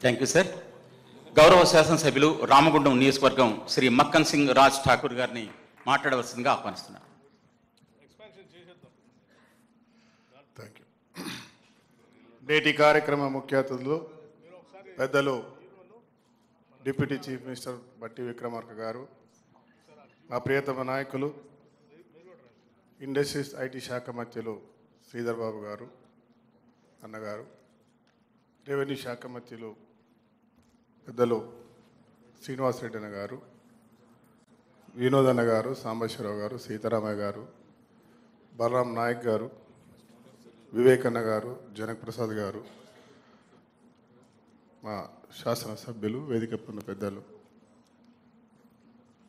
Thank you sir. గౌరవ శాసనసభ్యులు రామగుండం నియోజకవర్గం శ్రీ మక్కన్ సింగ్ రాజ్ ఠాకూర్ గారిని మాట్లాడవలసిందిగా ఆహ్వానిస్తున్నారు. Thank you. నేటి కార్యక్రమ ముఖ్య అతిథులు పెద్దలు డిప్యూటీ చీఫ్ మినిస్టర్ బట్టి విక్రమార్క గారు, మా ప్రియతమ నాయకులు ఇండస్ట్రీస్ ఐటీ శాఖ మంత్రులు శ్రీధర్ బాబు గారు అన్నగారు, రెవెన్యూ శాఖ మంత్రులు పెద్దలు శ్రీనివాసరెడ్డి అన్న గారు, వినోద్ అన్న గారు, సాంబశివరావు గారు, సీతారామయ్య గారు, బలరాం నాయక్ గారు, వివేకన్న గారు, జనక్ ప్రసాద్ గారు, మా శాసనసభ్యులు, వేదిక ఉన్న పెద్దలు,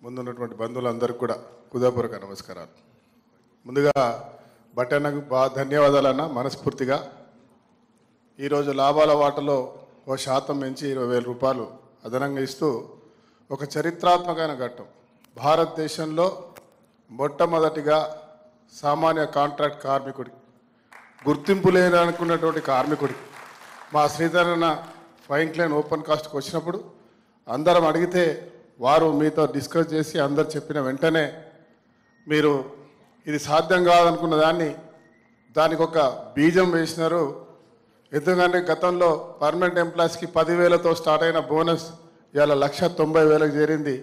ముందున్నటువంటి బంధువులందరికీ కూడా హృదయపూర్వక నమస్కారాలు. ముందుగా బట్టన్నకు బాగా ధన్యవాదాలన్న మనస్ఫూర్తిగా. ఈరోజు లాభాల వాటలో 1% పెంచి 20,000 రూపాయలు అదనంగా ఇస్తూ ఒక చరిత్రాత్మకమైన ఘట్టం. భారతదేశంలో మొట్టమొదటిగా సామాన్య కాంట్రాక్ట్ కార్మికుడి, గుర్తింపు లేదనుకున్నటువంటి కార్మికుడికి మా శ్రీధరన్న ఫైన్ క్లైన్ ఓపెన్ కాస్ట్కి వచ్చినప్పుడు అందరం అడిగితే వారు మీతో డిస్కస్ చేసి అందరు చెప్పిన వెంటనే మీరు ఇది సాధ్యం కాదనుకున్న దానికి ఒక బీజం వేసినారు. ఎందుకంటే గతంలో పర్మనెంట్ ఎంప్లాయీస్కి 10,000తో స్టార్ట్ అయిన బోనస్ ఇవాళ 1,90,000కి చేరింది.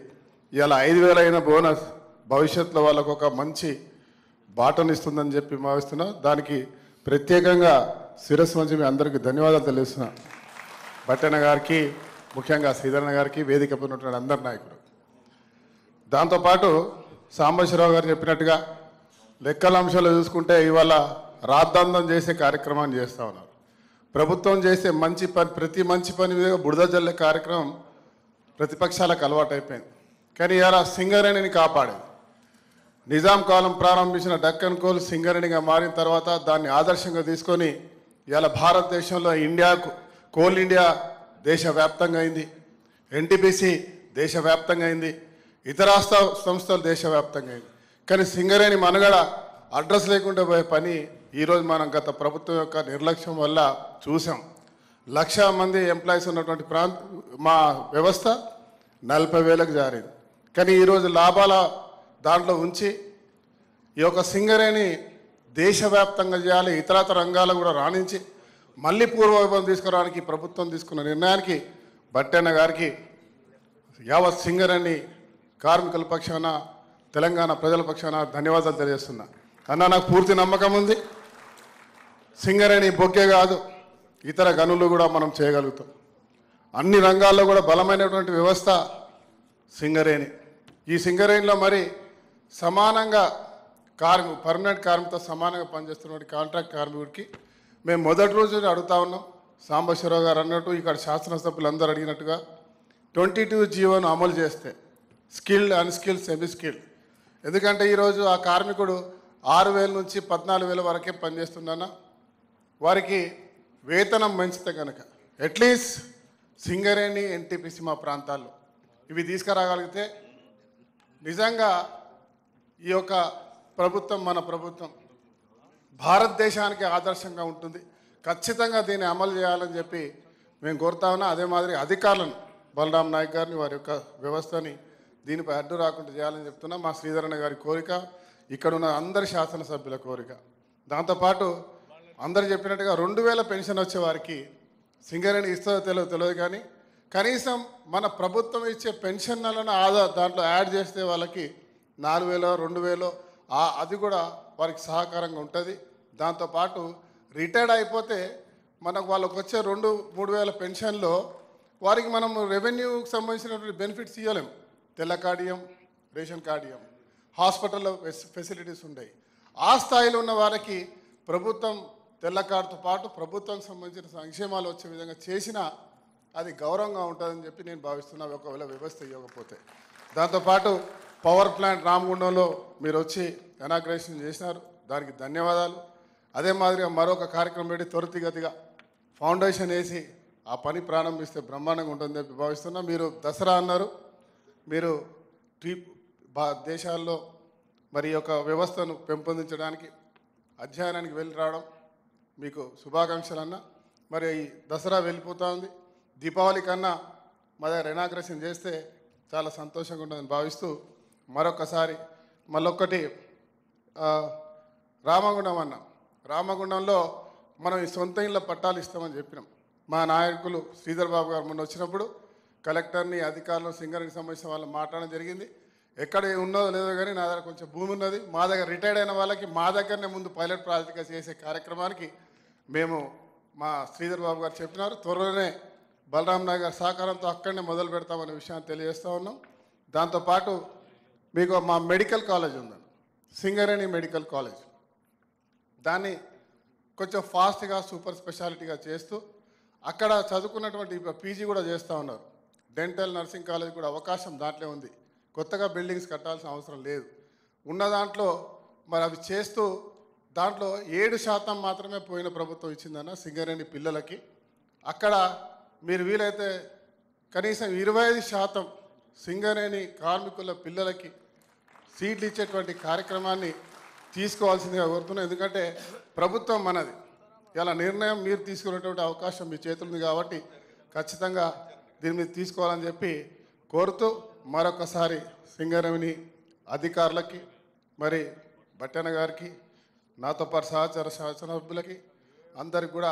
ఇవాళ 5,000 అయిన బోనస్ భవిష్యత్తులో వాళ్ళకు ఒక మంచి బాటనిస్తుందని చెప్పి భావిస్తున్నా. దానికి ప్రత్యేకంగా శిరస్సు నుంచి మీ అందరికీ ధన్యవాదాలు తెలియజేస్తున్నా. బట్టన్న గారికి, ముఖ్యంగా శ్రీధరన్న గారికి, వేదిక ఉన్నటువంటి అందరి నాయకులు. దాంతోపాటు సాంబశివరావు గారు చెప్పినట్టుగా లెక్కల అంశాలు చూసుకుంటే ఇవాళ రాద్ధాంతం చేసే కార్యక్రమాన్ని చేస్తూ ఉన్నారు. ప్రభుత్వం చేసే మంచి పని, ప్రతి మంచి పని మీద బురద జల్లే కార్యక్రమం ప్రతిపక్షాలకు అలవాటైపోయింది. కానీ ఇలా సింగరేణిని కాపాడేది. నిజాం కాలం ప్రారంభించిన డక్కన్ కోల్ సింగరేణిగా మారిన తర్వాత దాన్ని ఆదర్శంగా తీసుకొని ఇవాళ భారతదేశంలో కోల్ ఇండియా దేశవ్యాప్తంగా అయింది, ఎన్టీపీసీ దేశవ్యాప్తంగా అయింది, ఇతర సంస్థలు దేశవ్యాప్తంగా అయింది. కానీ సింగరేణి మనుగడ అడ్రస్ లేకుండా పోయే పని ఈరోజు మనం గత ప్రభుత్వం యొక్క నిర్లక్ష్యం వల్ల చూసాం. 1,00,000 మంది ఎంప్లాయీస్ ఉన్నటువంటి మా వ్యవస్థ 40,000కు జారింది. కానీ ఈరోజు లాభాల దాంట్లో ఉంచి ఈ యొక్క సింగరేణి దేశవ్యాప్తంగా చేయాలి, ఇతరతర రంగాలు కూడా రాణించి మళ్ళీ పూర్వవైభవం తీసుకురావడానికి ప్రభుత్వం తీసుకున్న నిర్ణయానికి బట్టన్న గారికి, యావత్ సింగరేణి కార్మికుల పక్షాన, తెలంగాణ ప్రజల పక్షాన ధన్యవాదాలు తెలియజేస్తున్నా. అన్న, నాకు పూర్తి నమ్మకం ఉంది, సింగరేణి బొక్కే కాదు, ఇతర గనులు కూడా మనం చేయగలుగుతాం. అన్ని రంగాల్లో కూడా బలమైనటువంటి వ్యవస్థ సింగరేణి. ఈ సింగరేణిలో మరి సమానంగా పర్మనెంట్ కార్మికులతో సమానంగా పనిచేస్తున్నటువంటి కాంట్రాక్ట్ కార్మికుడికి మేము మొదటి రోజు అడుగుతా ఉన్నాం. సాంబశివరావు గారు అన్నట్టు, ఇక్కడ శాసనసభ్యులందరూ అడిగినట్టుగా 22 జీవోను అమలు చేస్తే స్కిల్డ్, అన్స్కిల్డ్, సెమీ స్కిల్డ్. ఎందుకంటే ఈరోజు ఆ కార్మికుడు 6,000 నుంచి 14,000 వరకే పనిచేస్తున్నా వారికి వేతనం పెంచితే కనుక అట్లీస్ట్ సింగరేణి, ఎన్టీపీసీ మా ప్రాంతాల్లో ఇవి తీసుకురాగలిగితే నిజంగా ఈ యొక్క ప్రభుత్వం, మన ప్రభుత్వం భారతదేశానికి ఆదర్శంగా ఉంటుంది. ఖచ్చితంగా దీన్ని అమలు చేయాలని చెప్పి మేము కోరుతా ఉన్నాం. అదే మాదిరి అధికారులను, బలరాం నాయక్ గారిని, వారి యొక్క వ్యవస్థని దీనిపై అడ్డు రాకుండా చేయాలని చెప్తున్నాం. మా శ్రీధరన్న గారి కోరిక, ఇక్కడ ఉన్న అందరి శాసనసభ్యుల కోరిక. దాంతోపాటు అందరు చెప్పినట్టుగా 2,000 పెన్షన్ వచ్చే వారికి సింగరేణి ఇస్తుందో తెలియదు, కానీ కనీసం మన ప్రభుత్వం ఇచ్చే పెన్షన్లను దాంట్లో యాడ్ చేస్తే వాళ్ళకి 4,000, 2,000 అది కూడా వారికి సహకారంగా ఉంటుంది. దాంతోపాటు రిటైర్డ్ అయిపోతే మనకు వాళ్ళకు వచ్చే 2-3 పెన్షన్లో వారికి మనం రెవెన్యూకి సంబంధించినటువంటి బెనిఫిట్స్ ఇవ్వలేము. తెల్ల కార్డియం, రేషన్ కార్డియం, హాస్పిటల్లో ఫెసిలిటీస్ ఉంటాయి. ఆ స్థాయిలో ఉన్న వారికి ప్రభుత్వం తెల్ల కార్డుతో పాటు ప్రభుత్వానికి సంబంధించిన సంక్షేమాలు వచ్చే విధంగా చేసినా అది గౌరవంగా ఉంటుందని చెప్పి నేను భావిస్తున్నా, ఒకవేళ వ్యవస్థ ఇవ్వకపోతే. దాంతోపాటు పవర్ ప్లాంట్ రామగుండంలో మీరు వచ్చి ఇనాగ్రేషన్ చేసినారు, దానికి ధన్యవాదాలు. అదే మాదిరిగా మరొక కార్యక్రమం పెట్టి త్వరితగతిగా ఫౌండేషన్ వేసి ఆ పని ప్రారంభిస్తే బ్రహ్మాండంగా ఉంటుందని చెప్పి భావిస్తున్నా. మీరు దసరా అన్నారు, మీరు దేశాల్లో మరి యొక్క వ్యవస్థను పెంపొందించడానికి అధ్యయనానికి వెళ్ళి రావడం మీకు శుభాకాంక్షలు అన్న. మరి ఈ దసరా వెళ్ళిపోతూ ఉంది, దీపావళి కన్నా మా దగ్గర ఇనాగ్రేషన్ చేస్తే చాలా సంతోషంగా ఉంటుందని భావిస్తూ మరొకసారి మళ్ళొక్కటి రామగుండం అన్నాం. రామగుండంలో మనం ఈ సొంత ఇళ్ళ పట్టాలు ఇస్తామని చెప్పినాం. మా నాయకులు శ్రీధర్ బాబు గారు మొన్న వచ్చినప్పుడు కలెక్టర్ని, అధికారులు, సింగరేణికి సంబంధించిన వాళ్ళు మాట్లాడడం జరిగింది. ఎక్కడ ఉన్నదో లేదో కానీ నా దగ్గర కొంచెం భూమి ఉన్నది. మా దగ్గర రిటైర్డ్ అయిన వాళ్ళకి మా దగ్గరనే ముందు పైలట్ ప్రాజెక్ట్గా చేసే కార్యక్రమానికి మేము మా శ్రీధర్ బాబు గారు చెప్పినారు. త్వరలోనే బలరాం నాయక్ గారి సహకారంతో అక్కడనే మొదలు పెడతామనే విషయాన్ని తెలియజేస్తూ ఉన్నాం. దాంతోపాటు మీకు మా మెడికల్ కాలేజ్ ఉందండి, సింగరేణి మెడికల్ కాలేజ్. దాన్ని కొంచెం ఫాస్ట్గా సూపర్ స్పెషాలిటీగా చేస్తూ అక్కడ చదువుకున్నటువంటి పీజీ కూడా చేస్తూ ఉన్నారు. డెంటల్ నర్సింగ్ కాలేజ్ కూడా అవకాశం దాంట్లో ఉంది. కొత్తగా బిల్డింగ్స్ కట్టాల్సిన అవసరం లేదు. ఉన్న దాంట్లో మరి అవి చేస్తూ దాంట్లో 7% మాత్రమే పోయిన ప్రభుత్వం ఇచ్చిందన్న సింగరేణి పిల్లలకి. అక్కడ మీరు వీలైతే కనీసం 25% సింగరేణి కార్మికుల పిల్లలకి సీట్లు ఇచ్చేటువంటి కార్యక్రమాన్ని తీసుకోవాల్సిందిగా కోరుతున్నాం. ఎందుకంటే ప్రభుత్వం మనది, ఇలా నిర్ణయం మీరు తీసుకునేటువంటి అవకాశం మీ చేతులు ఉంది కాబట్టి ఖచ్చితంగా దీని మీద తీసుకోవాలని చెప్పి కోరుతూ మరొకసారి సింగరేణి అధికారులకి, మరి బట్టన్న గారికి, నాతో పాటు సహచర శాసనసభ్యులకి అందరికి కూడా